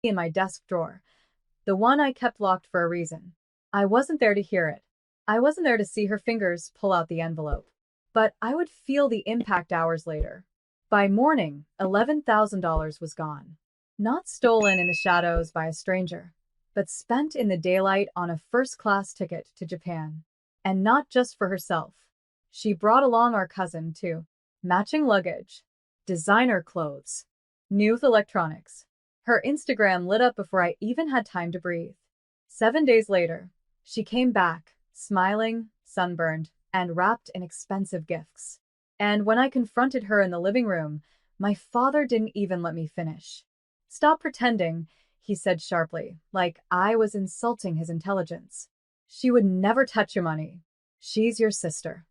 in my desk drawer, the one I kept locked for a reason. I wasn't there to hear it. I wasn't there to see her fingers pull out the envelope. But I would feel the impact hours later. By morning, $11,000 was gone. Not stolen in the shadows by a stranger, but spent in the daylight on a first-class ticket to Japan. And not just for herself. She brought along our cousin, too. Matching luggage, designer clothes, new electronics. Her Instagram lit up before I even had time to breathe. 7 days later, she came back, smiling, sunburned, and wrapped in expensive gifts. And when I confronted her in the living room, my father didn't even let me finish. "Stop pretending," he said sharply, like I was insulting his intelligence. "She would never touch your money. She's your sister."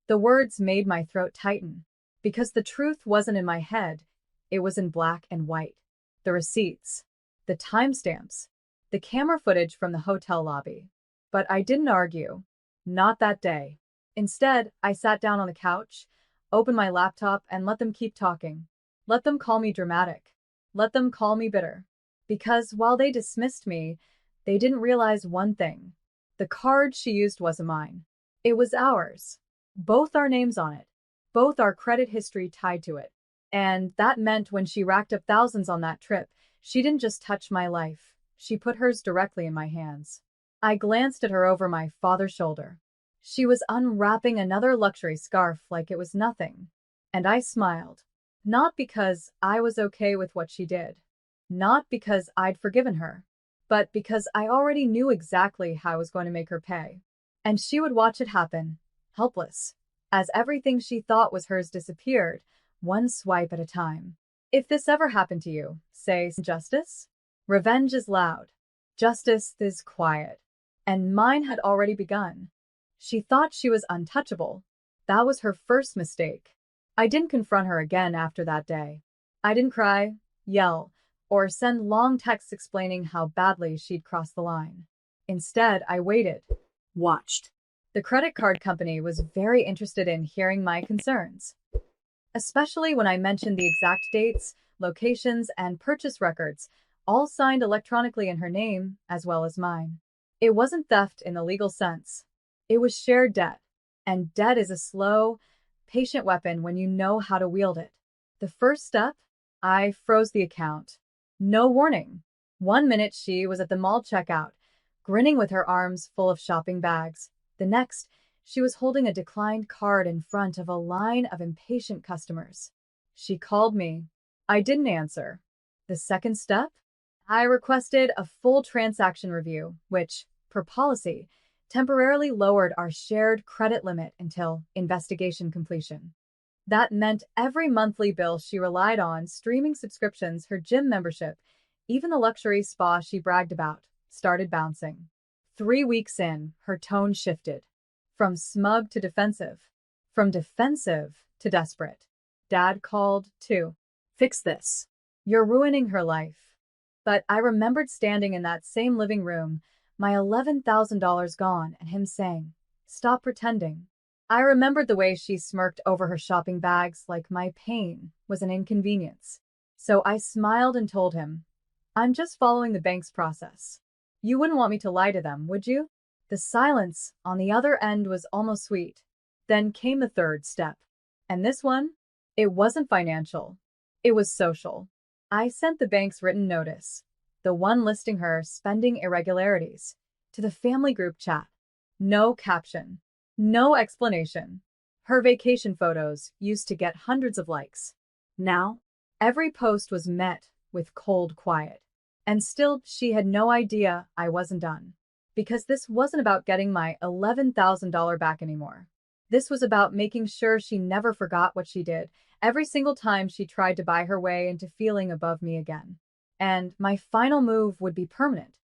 The words made my throat tighten, because the truth wasn't in my head, it was in black and white. The receipts, the timestamps, the camera footage from the hotel lobby. But I didn't argue. Not that day. Instead, I sat down on the couch, opened my laptop, and let them keep talking. Let them call me dramatic. Let them call me bitter. Because while they dismissed me, they didn't realize one thing. The card she used wasn't mine. It was ours. Both our names on it. Both our credit history tied to it. And that meant when she racked up thousands on that trip, she didn't just touch my life. She put hers directly in my hands. I glanced at her over my father's shoulder. She was unwrapping another luxury scarf like it was nothing. And I smiled. Not because I was okay with what she did. Not because I'd forgiven her. But because I already knew exactly how I was going to make her pay. And she would watch it happen, helpless, as everything she thought was hers disappeared, one swipe at a time. If this ever happened to you, say justice? Revenge is loud. Justice is quiet. And mine had already begun. She thought she was untouchable. That was her first mistake. I didn't confront her again after that day. I didn't cry, yell, or send long texts explaining how badly she'd crossed the line. Instead, I waited, watched. The credit card company was very interested in hearing my concerns, especially when I mentioned the exact dates, locations, and purchase records, all signed electronically in her name as well as mine. It wasn't theft in the legal sense. It was shared debt. And debt is a slow, patient weapon when you know how to wield it. The first step? I froze the account. No warning. 1 minute she was at the mall checkout, grinning with her arms full of shopping bags. The next, she was holding a declined card in front of a line of impatient customers. She called me. I didn't answer. The second step? I requested a full transaction review, which, per policy, temporarily lowered our shared credit limit until investigation completion. That meant every monthly bill she relied on, streaming subscriptions, her gym membership, even the luxury spa she bragged about, started bouncing. 3 weeks in, her tone shifted. From smug to defensive. From defensive to desperate. Dad called, too. "Fix this. You're ruining her life." But I remembered standing in that same living room, my $11,000 gone, and him saying, "Stop pretending." I remembered the way she smirked over her shopping bags like my pain was an inconvenience. So I smiled and told him, "I'm just following the bank's process. You wouldn't want me to lie to them, would you?" The silence on the other end was almost sweet. Then came the third step. And this one? It wasn't financial. It was social. I sent the bank's written notice, the one listing her spending irregularities, to the family group chat. No caption. No explanation. Her vacation photos used to get hundreds of likes. Now, every post was met with cold quiet. And still, she had no idea I wasn't done. Because this wasn't about getting my $11,000 back anymore. This was about making sure she never forgot what she did every single time she tried to buy her way into feeling above me again. And my final move would be permanent.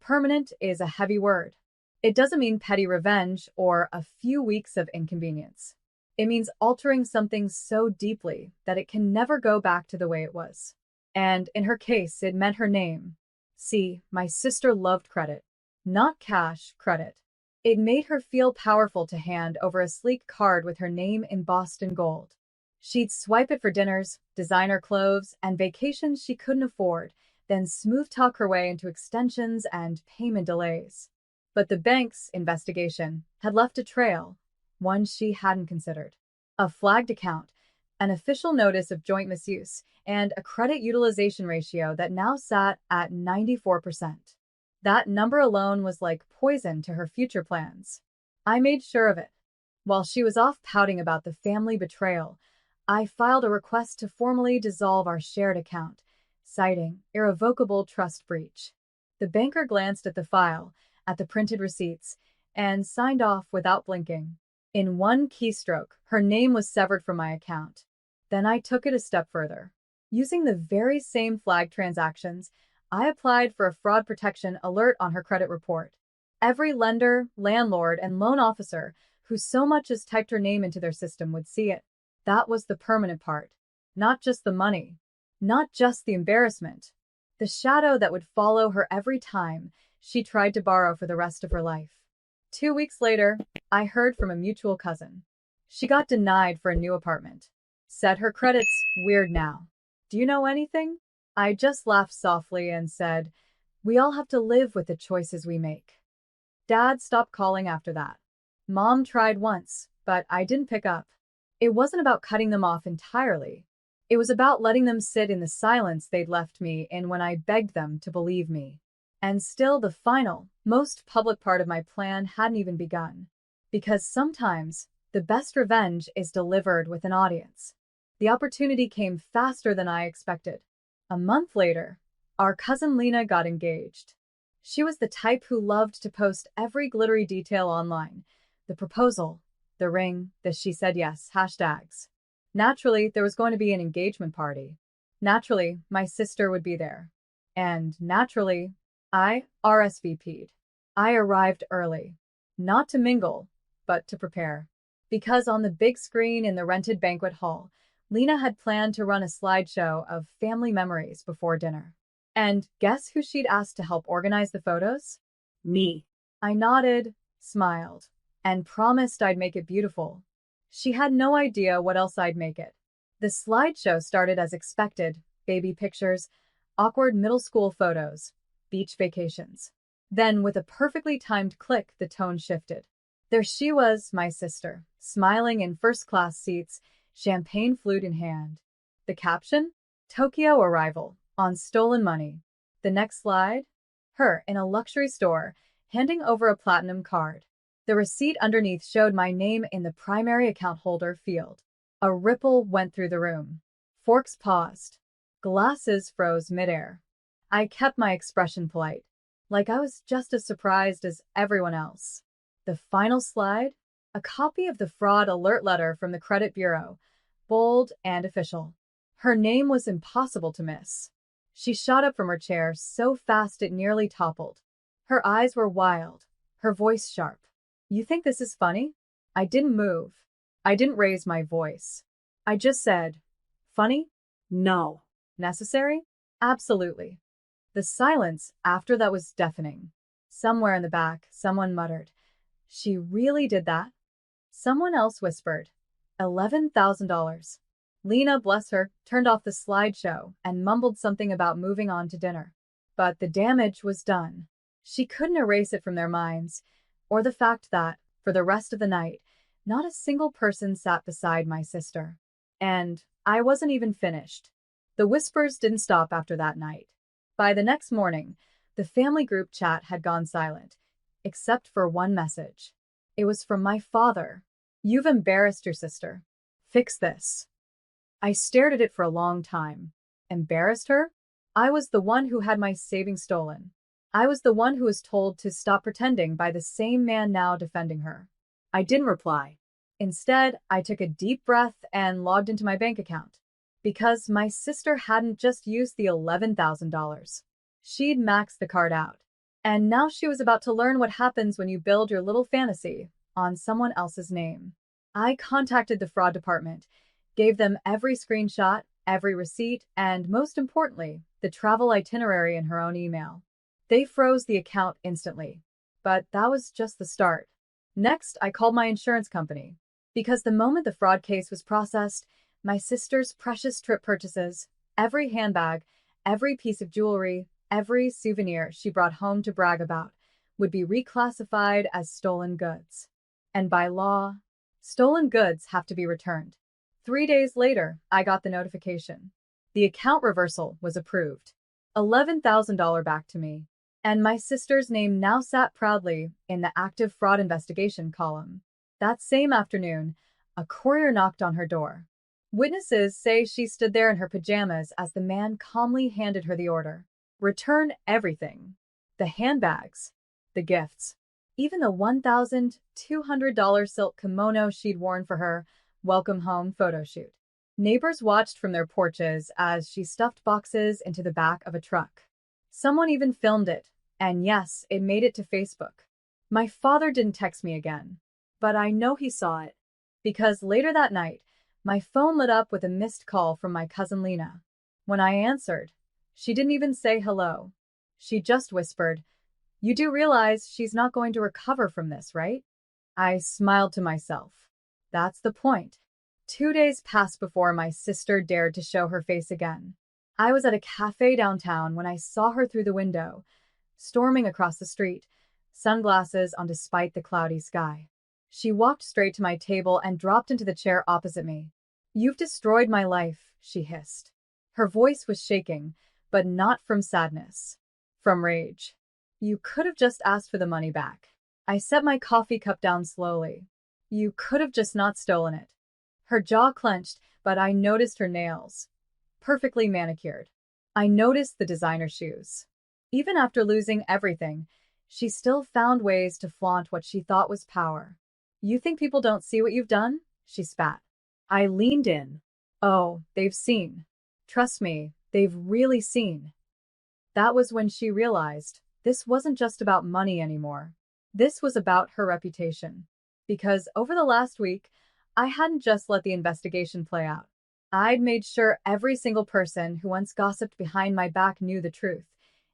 Permanent is a heavy word. It doesn't mean petty revenge or a few weeks of inconvenience. It means altering something so deeply that it can never go back to the way it was. And in her case, it meant her name. See, my sister loved credit. Not cash, credit. It made her feel powerful to hand over a sleek card with her name embossed in gold. She'd swipe it for dinners, designer clothes, and vacations she couldn't afford, then smooth talk her way into extensions and payment delays. But the bank's investigation had left a trail, one she hadn't considered. A flagged account, an official notice of joint misuse, and a credit utilization ratio that now sat at 94%. That number alone was like poison to her future plans. I made sure of it. While she was off pouting about the family betrayal, I filed a request to formally dissolve our shared account, citing irrevocable trust breach. The banker glanced at the file, at the printed receipts, and signed off without blinking. In one keystroke, her name was severed from my account. Then I took it a step further. Using the very same flagged transactions, I applied for a fraud protection alert on her credit report. Every lender, landlord, and loan officer who so much as typed her name into their system would see it. That was the permanent part. Not just the money. Not just the embarrassment. The shadow that would follow her every time she tried to borrow for the rest of her life. 2 weeks later, I heard from a mutual cousin. She got denied for a new apartment. Said her credit's weird now. Do you know anything? I just laughed softly and said, we all have to live with the choices we make. Dad stopped calling after that. Mom tried once, but I didn't pick up. It wasn't about cutting them off entirely. It was about letting them sit in the silence they'd left me in when I begged them to believe me. And still the final, most public part of my plan hadn't even begun. Because sometimes, the best revenge is delivered with an audience. The opportunity came faster than I expected. A month later, our cousin Lena got engaged. She was the type who loved to post every glittery detail online. The proposal, the ring, the she said yes hashtags. Naturally, there was going to be an engagement party. Naturally, my sister would be there. And naturally, I RSVP'd. I arrived early. Not to mingle, but to prepare. Because on the big screen in the rented banquet hall, Lena had planned to run a slideshow of family memories before dinner. And guess who she'd asked to help organize the photos? Me. I nodded, smiled, and promised I'd make it beautiful. She had no idea what else I'd make it. The slideshow started as expected: baby pictures, awkward middle school photos, beach vacations. Then, with a perfectly timed click, the tone shifted. There she was, my sister, smiling in first-class seats, champagne flute in hand. The caption? Tokyo arrival, on stolen money. The next slide? Her in a luxury store, handing over a platinum card. The receipt underneath showed my name in the primary account holder field. A ripple went through the room. Forks paused. Glasses froze midair. I kept my expression polite, like I was just as surprised as everyone else. The final slide? A copy of the fraud alert letter from the credit bureau, bold and official. Her name was impossible to miss. She shot up from her chair so fast it nearly toppled. Her eyes were wild, her voice sharp. You think this is funny? I didn't move. I didn't raise my voice. I just said, funny? No. Necessary? Absolutely. The silence after that was deafening. Somewhere in the back, someone muttered, she really did that? Someone else whispered, $11,000. Lena, bless her, turned off the slideshow and mumbled something about moving on to dinner. But the damage was done. She couldn't erase it from their minds, or the fact that, for the rest of the night, not a single person sat beside my sister. And I wasn't even finished. The whispers didn't stop after that night. By the next morning, the family group chat had gone silent, except for one message. It was from my father. You've embarrassed your sister. Fix this. I stared at it for a long time. Embarrassed her? I was the one who had my savings stolen. I was the one who was told to stop pretending by the same man now defending her. I didn't reply. Instead, I took a deep breath and logged into my bank account. Because my sister hadn't just used the $11,000. She'd maxed the card out. And now she was about to learn what happens when you build your little fantasy on someone else's name. I contacted the fraud department, gave them every screenshot, every receipt, and most importantly, the travel itinerary in her own email. They froze the account instantly. But that was just the start. Next, I called my insurance company. Because the moment the fraud case was processed, my sister's precious trip purchases, every handbag, every piece of jewelry, every souvenir she brought home to brag about would be reclassified as stolen goods. And by law, stolen goods have to be returned. 3 days later, I got the notification. The account reversal was approved. $11,000 back to me. And my sister's name now sat proudly in the active fraud investigation column. That same afternoon, a courier knocked on her door. Witnesses say she stood there in her pajamas as the man calmly handed her the order. Return everything. The handbags, the gifts, even the $1,200 silk kimono she'd worn for her welcome home photo shoot. Neighbors watched from their porches as she stuffed boxes into the back of a truck. Someone even filmed it, and yes, it made it to Facebook. My father didn't text me again, but I know he saw it, because later that night, my phone lit up with a missed call from my cousin Lena. When I answered, she didn't even say hello. She just whispered, "You do realize she's not going to recover from this, right?" I smiled to myself. That's the point. 2 days passed before my sister dared to show her face again. I was at a cafe downtown when I saw her through the window, storming across the street, sunglasses on despite the cloudy sky. She walked straight to my table and dropped into the chair opposite me. "You've destroyed my life," she hissed. Her voice was shaking, but not from sadness, from rage. "You could have just asked for the money back." I set my coffee cup down slowly. "You could have just not stolen it." Her jaw clenched, but I noticed her nails. Perfectly manicured. I noticed the designer shoes. Even after losing everything, she still found ways to flaunt what she thought was power. "You think people don't see what you've done?" she spat. I leaned in. "Oh, they've seen. Trust me, they've really seen." That was when she realized this wasn't just about money anymore. This was about her reputation. Because over the last week, I hadn't just let the investigation play out. I'd made sure every single person who once gossiped behind my back knew the truth,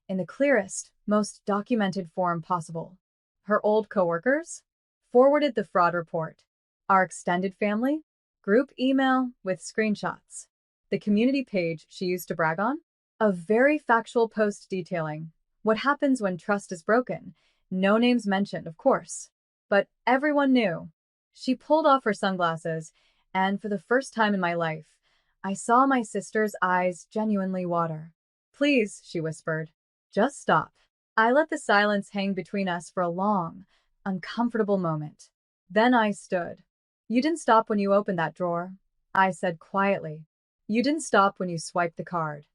in the clearest, most documented form possible. Her old coworkers forwarded the fraud report. Our extended family, group email with screenshots. The community page she used to brag on, a very factual post detailing what happens when trust is broken. No names mentioned, of course. But everyone knew. She pulled off her sunglasses, and for the first time in my life, I saw my sister's eyes genuinely water. "Please," she whispered, "just stop." I let the silence hang between us for a long, uncomfortable moment. Then I stood. "You didn't stop when you opened that drawer," I said quietly. "You didn't stop when you swiped the card."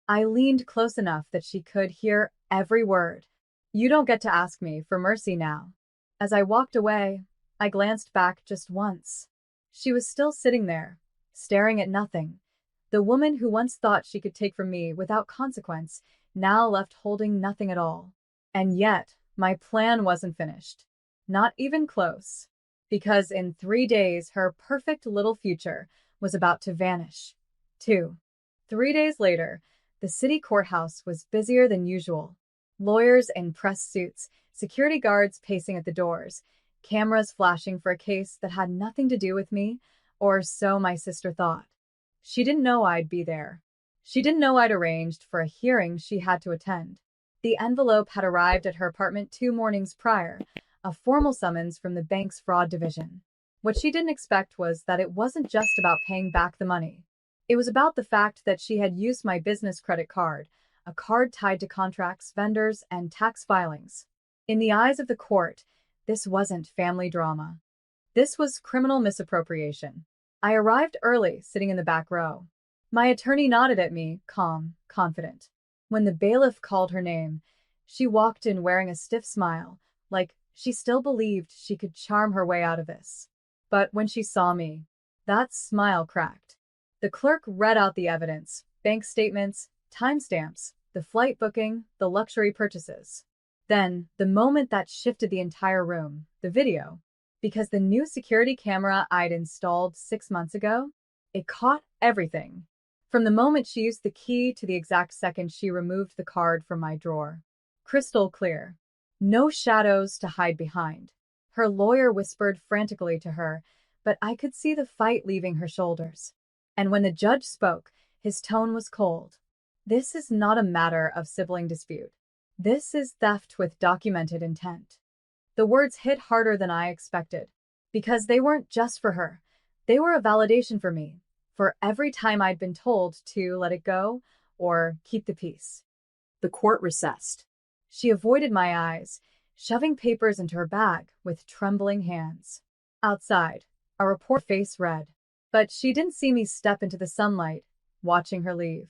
I leaned close enough that she could hear every word. "You don't get to ask me for mercy now." As I walked away, I glanced back just once. She was still sitting there, staring at nothing. The woman who once thought she could take from me without consequence, now left holding nothing at all. And yet, my plan wasn't finished. Not even close. Because in 3 days, her perfect little future was about to vanish. 3 days later, the city courthouse was busier than usual. Lawyers in press suits, security guards pacing at the doors, cameras flashing for a case that had nothing to do with me, or so my sister thought. She didn't know I'd be there. She didn't know I'd arranged for a hearing she had to attend. The envelope had arrived at her apartment 2 mornings prior, a formal summons from the bank's fraud division. What she didn't expect was that it wasn't just about paying back the money. It was about the fact that she had used my business credit card, a card tied to contracts, vendors, and tax filings. In the eyes of the court, this wasn't family drama. This was criminal misappropriation. I arrived early, sitting in the back row. My attorney nodded at me, calm, confident. When the bailiff called her name, she walked in wearing a stiff smile, like she still believed she could charm her way out of this. But when she saw me, that smile cracked. The clerk read out the evidence, bank statements, timestamps, the flight booking, the luxury purchases. Then, the moment that shifted the entire room, the video. Because the new security camera I'd installed 6 months ago, it caught everything. From the moment she used the key to the exact second she removed the card from my drawer. Crystal clear. No shadows to hide behind. Her lawyer whispered frantically to her, but I could see the fight leaving her shoulders. And when the judge spoke, his tone was cold. This is not a matter of sibling dispute. This is theft with documented intent. The words hit harder than I expected, because they weren't just for her. They were a validation for me, for every time I'd been told to let it go or keep the peace. The court recessed. She avoided my eyes, shoving papers into her bag with trembling hands. Outside, a reporter's face red, but she didn't see me step into the sunlight, watching her leave.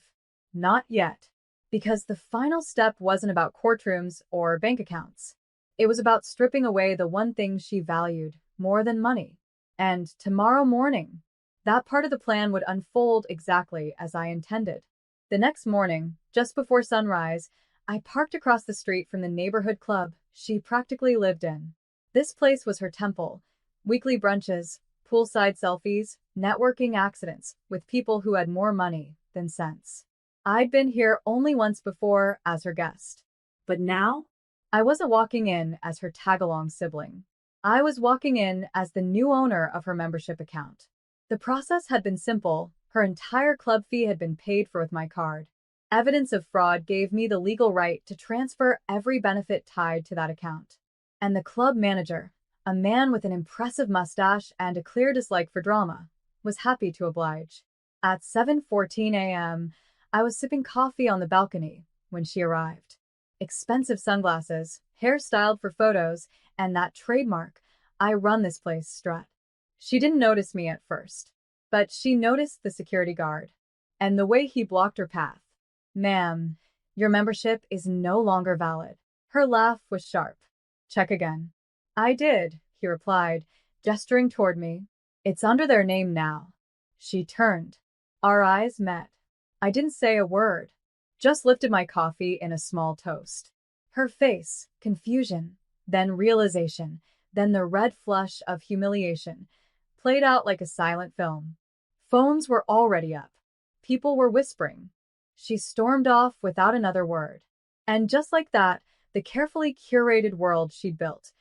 Not yet, because the final step wasn't about courtrooms or bank accounts. It was about stripping away the one thing she valued more than money. And tomorrow morning, that part of the plan would unfold exactly as I intended. The next morning, just before sunrise, I parked across the street from the neighborhood club she practically lived in. This place was her temple. Weekly brunches, poolside selfies, networking accidents with people who had more money than sense. I'd been here only once before as her guest. But now? I wasn't walking in as her tag-along sibling. I was walking in as the new owner of her membership account. The process had been simple. Her entire club fee had been paid for with my card. Evidence of fraud gave me the legal right to transfer every benefit tied to that account. And the club manager, a man with an impressive mustache and a clear dislike for drama, was happy to oblige. At 7:14 a.m., I was sipping coffee on the balcony when she arrived. Expensive sunglasses, hair styled for photos, and that trademark "I run this place" strut. She didn't notice me at first, but she noticed the security guard and the way he blocked her path. "Ma'am, your membership is no longer valid." Her laugh was sharp. "Check again." "I did," he replied, gesturing toward me. "It's under their name now." She turned. Our eyes met. I didn't say a word, just lifted my coffee in a small toast. Her face, confusion, then realization, then the red flush of humiliation, played out like a silent film. Phones were already up. People were whispering. She stormed off without another word. And just like that, the carefully curated world she'd built,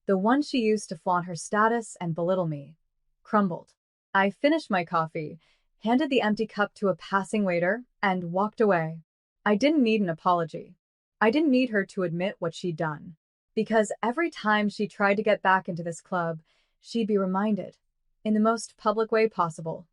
the one she used to flaunt her status and belittle me, crumbled. I finished my coffee, handed the empty cup to a passing waiter, and walked away. I didn't need an apology. I didn't need her to admit what she'd done. Because every time she tried to get back into this club, she'd be reminded, in the most public way possible,